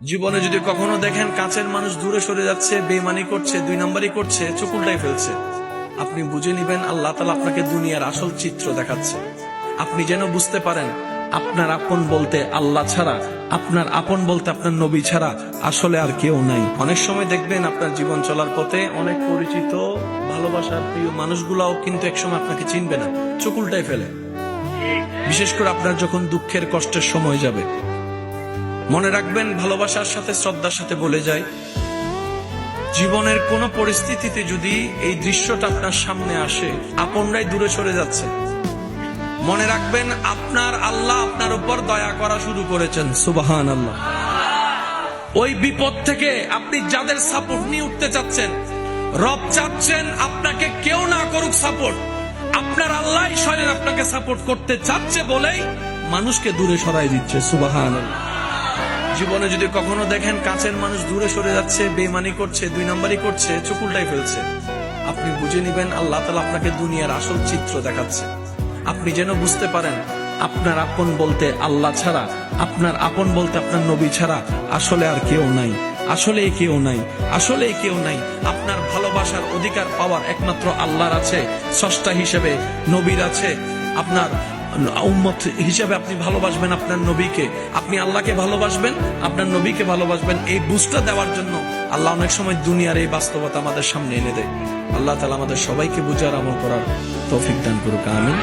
জীবনে যদি কখনো দেখেন কাছের মানুষ দূরে সরে যাচ্ছে, বেঈমানি করছে, দুই নম্বরই করছে, চোখ উল্টাই ফেলছে, আপনি বুঝে নিবেন আল্লাহ তাআলা আপনাকে দুনিয়ার আসল চিত্র দেখাচ্ছে। আপনি যেন বুঝতে পারেন আপনার আপন বলতে আল্লাহ ছাড়া, আপনার আপন বলতে আপনার নবী ছাড়া আসলে আর কেউ নাই। অনেক সময় দেখবেন আপনার জীবন চলার পথে অনেক পরিচিত ভালোবাসার প্রিয় মানুষগুলাও কিন্তু একসময় আপনাকে চিনবে না, চোখ উল্টাই ফেলে। বিশেষ করে আপনার যখন দুঃখের কষ্টের সময় যাবে, মনে রাখবেন ভালোবাসার সাথে শ্রদ্ধার সাথে বলে যায়, জীবনের কোন পরিস্থিতিতে যদি এই দৃশ্যটা আপনার সামনে আসে, আপনরাই দূরে সরে যাচ্ছে, মনে রাখবেন আপনার আল্লাহ আপনার উপর দয়া করা শুরু করেছেন। সুবহানাল্লাহ। ওই বিপদ থেকে আপনি যাদের সাপোর্ট নিয়ে উঠতে চাচ্ছেন, রব চাচ্ছেন আপনাকে কেউ না করুক সাপোর্ট, আপনার আল্লাহ স্বয়ং আপনাকে সাপোর্ট করতে চাচ্ছে বলেই মানুষকে দূরে সরাই দিচ্ছে। সুবহানাল্লাহ। জীবনে যদি কখনো দেখেন কাছের মানুষ দূরে সরে যাচ্ছে, বেঈমানি করছে, দুই নম্বরই করছে, চোখ উল্টাই ফেলছে, আপনি বুঝে নিবেন আল্লাহ তাআলা আপনাকে দুনিয়ার আসল চিত্র দেখাচ্ছে। আপনি যেন বুঝতে পারেন আপনার আপন বলতে আল্লাহ ছাড়া, আপনার আপন বলতে আপনার নবী ছাড়া আসলে আর কেউ নাই, আসলে কেউ নাই, আসলে কেউ নাই। আপনার ভালোবাসার অধিকার পাওয়ার একমাত্র আল্লাহর আছে, স্রষ্টা হিসেবে নবীর আছে। আপনার উম্মত হিসেবে আপনি ভালোবাসবেন আপনার নবীকে, আপনি আল্লাহকে ভালোবাসবেন, আপনার নবীকে ভালোবাসবেন। এই বুঝটা দেওয়ার জন্য আল্লাহ অনেক সময় দুনিয়ার এই বাস্তবতা আমাদের সামনে এনে দেয়। আল্লাহ তাআলা আমাদের সবাইকে বুঝার আমল করার তৌফিক দান করুক। আমিন।